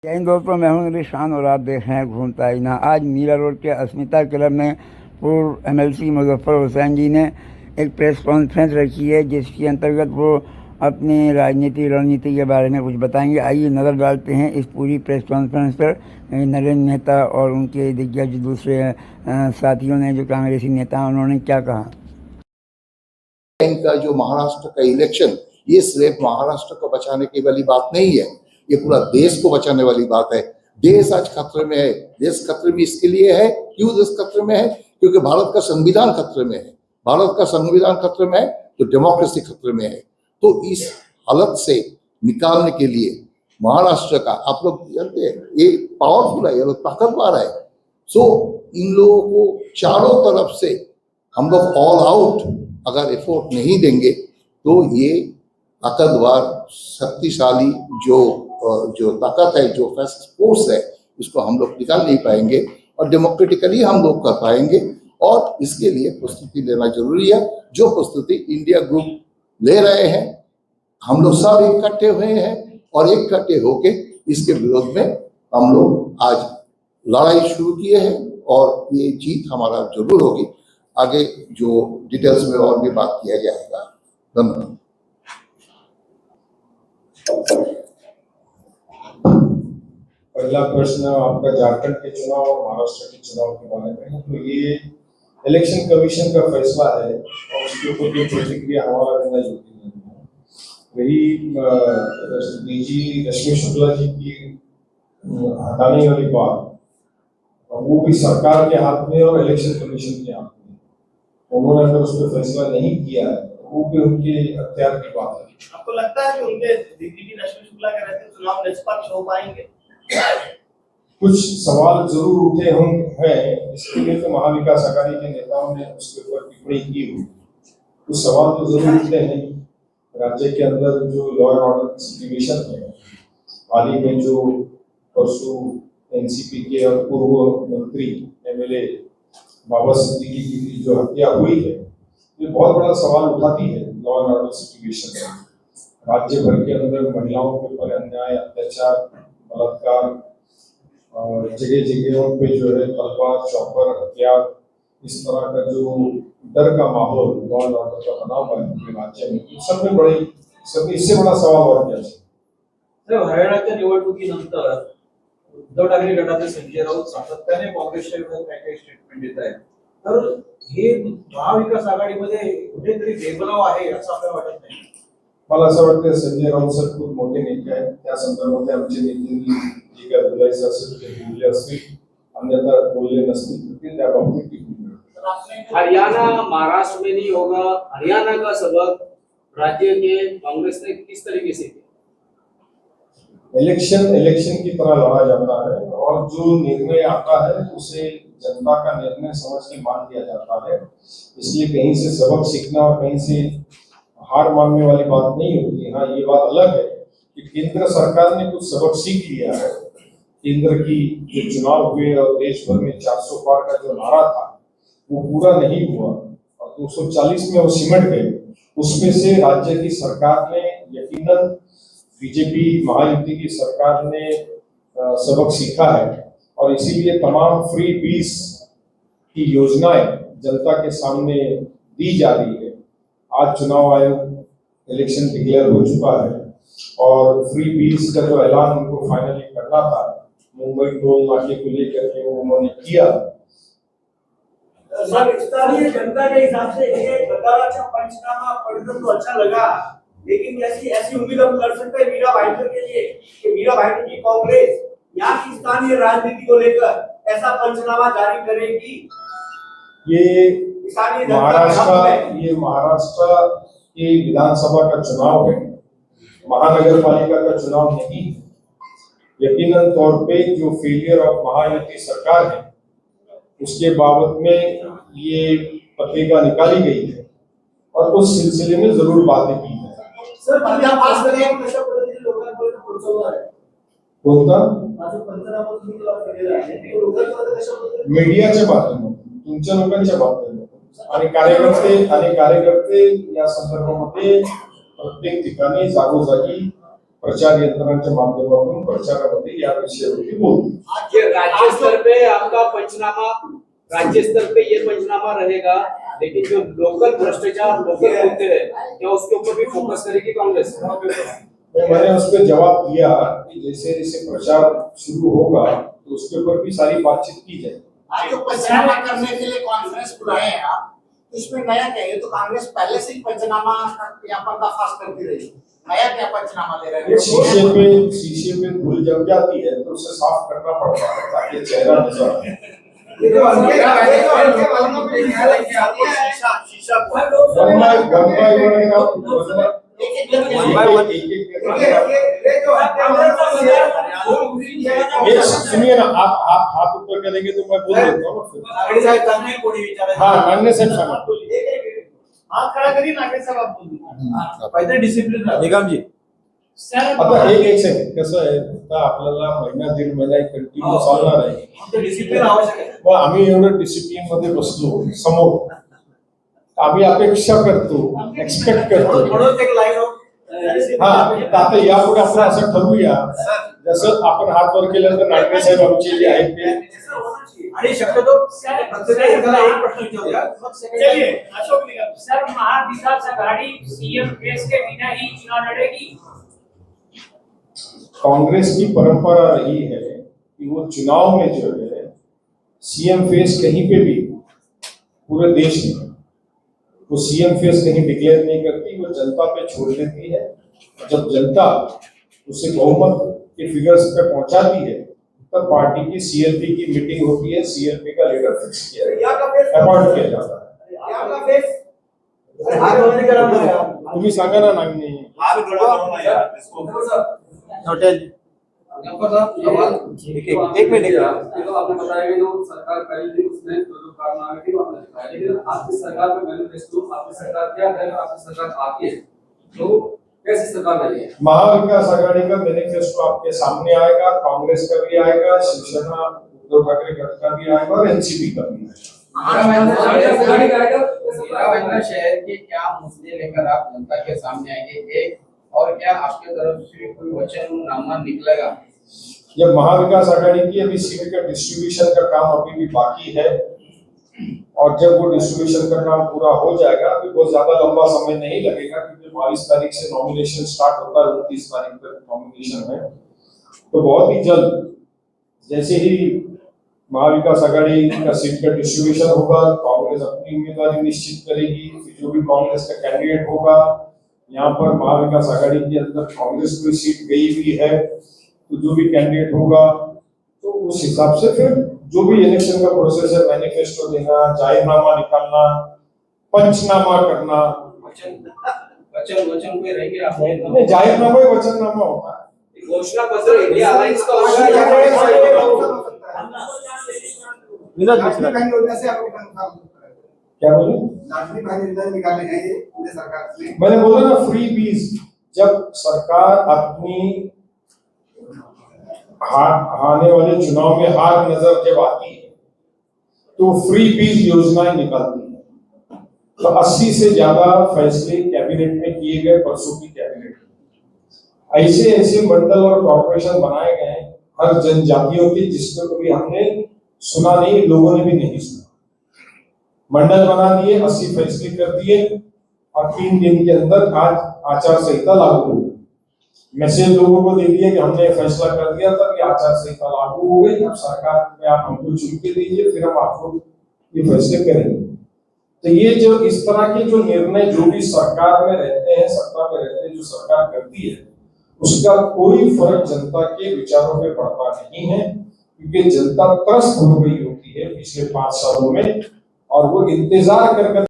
जैन दोस्तों, मैं हूं निशान और आप देख रहे हैं घूमता ही ना। आज मीरा रोड के अस्मिता क्लब में पूर्व एमएलसी मुजफ्फर हुसैन जी ने एक प्रेस कॉन्फ्रेंस रखी है, जिसके अंतर्गत वो अपनी राजनीति रणनीति के बारे में कुछ बताएंगे। आइए नज़र डालते हैं इस पूरी प्रेस कॉन्फ्रेंस पर। नरेंद्र मेहता और उनके दिग्गज दूसरे साथियों ने, जो कांग्रेसी नेता, उन्होंने क्या कहा। इनका जो महाराष्ट्र का इलेक्शन, ये सिर्फ महाराष्ट्र को बचाने की वाली बात नहीं है, ये पूरा देश को बचाने वाली बात है। देश आज खतरे में है। देश खतरे में इसके लिए है, क्यों देश खतरे में है? क्योंकि भारत का संविधान खतरे में है। भारत का संविधान खतरे में है तो डेमोक्रेसी खतरे में है। तो इस हालत से निकालने के लिए महाराष्ट्र का, आप लोग जानते हैं, ये पावरफुल है, ये ताकतवर है। सो इन लोगों को चारों तरफ से हम लोग ऑल आउट अगर एफोर्ट नहीं देंगे तो ये ताकतवर, शक्तिशाली जो ताकत है, जो फैसिस्ट फोर्स है, इसको हम लोग निकाल नहीं पाएंगे और डेमोक्रेटिकली हम लोग कर पाएंगे। और इसके लिए प्रस्तुति लेना जरूरी है, जो प्रस्तुति इंडिया ग्रुप ले रहे हैं। हम लोग सब इकट्ठे हुए हैं और इकट्ठे होके इसके विरोध में हम लोग आज लड़ाई शुरू किए हैं और ये जीत हमारा जरूर होगी। आगे जो डिटेल्स में और भी बात किया जाएगा। धन्यवाद। पहला प्रश्न आपका झारखंड के चुनाव और महाराष्ट्र के चुनाव के बारे में है। तो ये इलेक्शन कमीशन का फैसला है और उसके ऊपर कोई प्रतिक्रिया हमारा देना योग्य नहीं है। वही डीजी रश्मि शुक्ला जी की हटाने वाली बात, वो भी सरकार के हाथ में और इलेक्शन कमीशन के हाथ में। उन्होंने अगर उस पर फैसला नहीं किया है, वो भी उनके अख्तियार की बात है। आपको लगता है कि उनके डीजी रश्मि शुक्ला के रहते चुनाव निष्पक्ष हो पाएंगे? कुछ सवाल जरूर उठे हैं, इसके लिए तो महाविकास अघाड़ी के नेताओं ने उसके ऊपर टिप्पणी की हुई। कुछ सवाल तो जरूर उठे हैं। राज्य के अंदर जो लॉ एंड ऑर्डर की सिचुएशन है, हाल ही में जो परसों एनसीपी के पूर्व मंत्री एमएलए बाबा सिद्दीकी की जो हत्या हुई है, ये बहुत बड़ा सवाल उठाती है लॉ एंड ऑर्डर सिचुएशन में। राज्य भर के अंदर महिलाओं के ऊपर अन्याय, अत्याचार, बलात्कार और जगह जगहों पे जो है तलवार, चौपर, हथियार, इस तरह का जो डर का माहौल लॉ एंड ऑर्डर का बना हुआ है राज्य में, सब में बड़े, सब इससे बड़ा सवाल और क्या है। हरियाणाच्या निवडणुकीनंतर उद्धव ठाकरे गटाचे संजय राऊत सातत्याने काँग्रेसच्या विरोधात काही स्टेटमेंट देत आहेत, तर हे महाविकास आघाडीमध्ये कुठेतरी भेदभाव आहे असं आपल्याला वाटत नाही? मला असं वाटतं संजय राऊत सर खूप मोठे नेते आहेत। त्या संदर्भात आमचे नेत्यांनी जे काय बोलायचं असेल ते बोलले असतील, अन्यथा बोलले नसतील तर त्या बाबतीत हरियाणा महाराष्ट्र में नहीं होगा। हरियाणा का सबक राज्य के कांग्रेस ने किस तरीके से किया? इलेक्शन की तरह लड़ा जाता है और जो निर्णय आता है उसे जनता का निर्णय समझ के मान लिया जाता है। इसलिए कहीं से सबक सीखना और कहीं से हार मानने वाली बात नहीं होती। हाँ, ये बात अलग है कि केंद्र सरकार ने कुछ सबक सीख लिया है। केंद्र की जो चुनाव हुए और देश भर में 400 पार का जो नारा था वो पूरा नहीं हुआ और 240 में वो सिमट गए। उसमें से राज्य की सरकार ने, यकीनन बीजेपी महायुति की सरकार ने सबक सीखा है और इसीलिए तमाम फ्री बीस की योजनाएं जनता के सामने दी जा रही है। आज चुनाव आयोग इलेक्शन डिक्लेयर हो चुका है और फ्री बीस का जो ऐलान उनको फाइनली करना था, मुंबई टोल नाके को लेकर के वो उन्होंने किया। स्थानीय जनता के हिसाब से ये बदलाव पंचनामा पढ़कर तो अच्छा लगा, लेकिन ऐसी उम्मीद हम कर सकते हैं मीरा भाईंदर के लिए कि मीरा भाईंदर की कांग्रेस यहाँ की स्थानीय राजनीति को लेकर ऐसा पंचनामा जारी करेगी? ये महाराष्ट्र की विधानसभा का चुनाव है, महानगर पालिका का चुनाव नहीं। यकीनन तौर पे जो फेलियर ऑफ महायुति सरकार है उसके बाबत में ये पत्रिका निकाली गई है और उस सिलसिले में जरूर बातें की है। सर, पास करें कशा पद्धतीने लोकांपर्यंत पोहोचवणार आहे? कोणता? माझं पंचनामा तुम्ही केलेला आहे ते लोकांपर्यंत कशा पद्धतीने? मीडियाच्या माध्यमातून, तुमच्या लोकांच्या माध्यमातून आणि कार्यकर्ते या संदर्भामध्ये प्रत्येक ठिकाणी जागोजागी प्रचार यंत्रणांच्या माध्यमातून प्रचारामध्ये या विषयावरती बोलतो। ये राज्य स्तर पे आपका पंचनामा, राज्य स्तर पे ये पंचनामा रहेगा, लेकिन जो लोकल भ्रष्टाचार, लोकल मुद्दे हैं, क्या उसके ऊपर भी फोकस करेगी कांग्रेस? मैंने उस पर जवाब दिया कि जैसे जैसे प्रचार शुरू होगा तो उसके ऊपर भी सारी बातचीत की जाएगी। आज जो पंचनामा करने के लिए कॉन्फ्रेंस बुलाए हैं आप, इसमें नया क्या है? ये तो कांग्रेस पहले से ही पंचनामा यहाँ पर्दाफाश करती रही है, नया क्या पंचनामा ले रहे हैं? शीशे पे धूल जम जाती है तो उसे साफ करना पड़ता है ताकि चेहरा नजर आए। सुनिए ना, आप हाथ ऊपर करेंगे तो मैं बोल देता हूँ। हाँ, नागने साहेब हाथ खड़ा करिए, नागेश साहेब आप बोलिए। पहिले डिसिप्लिन निगम जी, आता एक सेकंड कसं आहे, आता आपल्याला महिना दीड महिना कंटिन्यू चालणार आहे, डिसिप्लिन आवश्यक आहे। मग आम्ही एवढं डिसिप्लिन मध्ये बसलो समोर, आम्ही अपेक्षा करतो, एक्सपेक्ट करतो। म्हणून एक लाईन हा, तर आता यापुढे आपण असं ठरवूया, जसं आपण हात वर केलं तर नागरे साहेब आमचे जे आहेत ते, आणि शक्यतो प्रत्येकाला एक प्रश्न विचारूया। चलिए Ashok Nigam sir, Maha Vikas Aghadi CM face के बिना ही चुनाव लड़ेगी। कांग्रेस की परंपरा रही है कि वो चुनाव में जो है सीएम फेस कहीं पे भी पूरे देश में वो सीएम फेस कहीं डिक्लेयर नहीं करती, वो जनता पे छोड़ देती है। जब जनता उसे बहुमत के फिगर्स पे पहुंचाती है तब पार्टी की सीएलपी की मीटिंग होती है, सीएलपी का लीडर फिक्स किया अपॉइंट किया जाता है। तुम्ही सांगा ना नागने एक मिनट तो आपने बताया कि जो सरकार पहले थी उसने जो कारनामे थे वो आपने दिखाया, लेकिन आपकी सरकार में मैनिफेस्टो, आपकी सरकार क्या है, आपकी सरकार आती है तो कैसी सरकार बनी है? महाविकास आघाड़ी का मैनिफेस्टो आपके सामने आएगा, कांग्रेस का भी आएगा, शिवसेना उद्धव ठाकरे गठ का भी आएगा और एनसीपी का भी आएगा। शहर के क्या मुद्दे लेकर आप जनता के सामने आएंगे, एक और क्या आपके तरफ से कोई वचननामा निकलेगा? जब महाविकास आघाड़ी की अभी सीट का डिस्ट्रीब्यूशन का काम अभी भी बाकी है और जब वो डिस्ट्रीब्यूशन का काम पूरा हो जाएगा, अभी बहुत ज्यादा लंबा समय नहीं लगेगा क्योंकि 22 तारीख से नॉमिनेशन स्टार्ट होता है, 29 तारीख तक नॉमिनेशन है, तो बहुत ही जल्द जैसे ही महाविकास आघाड़ी का सीट का डिस्ट्रीब्यूशन होगा, कांग्रेस अपनी उम्मीदवारी निश्चित करेगी, जो भी कांग्रेस का कैंडिडेट होगा, यहाँ पर महाविकास आघाड़ी के अंदर कांग्रेस को सीट गई भी है तो जो भी कैंडिडेट होगा तो उस हिसाब से फिर जो भी इलेक्शन का प्रोसेस है, मैनिफेस्टो देना, जाहिरनामा निकालना, पंचनामा करना, वचन कोई रहेंगे आपने? जाहिरनामा ही वचननामा होता है। घोषणा पत्र इंडिया अलायंस का होगा या क्या बोले? मैंने बोला ना, फ्री बीज, जब सरकार अपनी आने वाले चुनाव में हार नजर जब आती है तो फ्री बीज योजनाएं निकालती है। तो 80 से ज्यादा फैसले कैबिनेट में किए गए, परसों की कैबिनेट में ऐसे ऐसे मंडल और कॉर्पोरेशन बनाए गए हर जनजातियों के, जिसको कभी हमने सुना नहीं, लोगों ने भी नहीं सुना। मंडल बना दिए, 80 फैसले कर दिए और 3 दिन के अंदर आज आचार संहिता लागू हो गई। मैसेज लोगों को दे दिया कि हमने फैसला कर दिया था कि आचार संहिता लागू हो गई, अब सरकार में आप हमको चुन के दीजिए, फिर हम आपको ये फैसले करेंगे। तो ये जो इस तरह के जो निर्णय जो भी सरकार में रहते हैं, सत्ता में रहते हैं, जो सरकार करती है, उसका कोई फर्क जनता के विचारों पे पड़ता नहीं है, क्योंकि जनता त्रस्त हो गई होती है पिछले 5 सालों में और वो इंतजार कर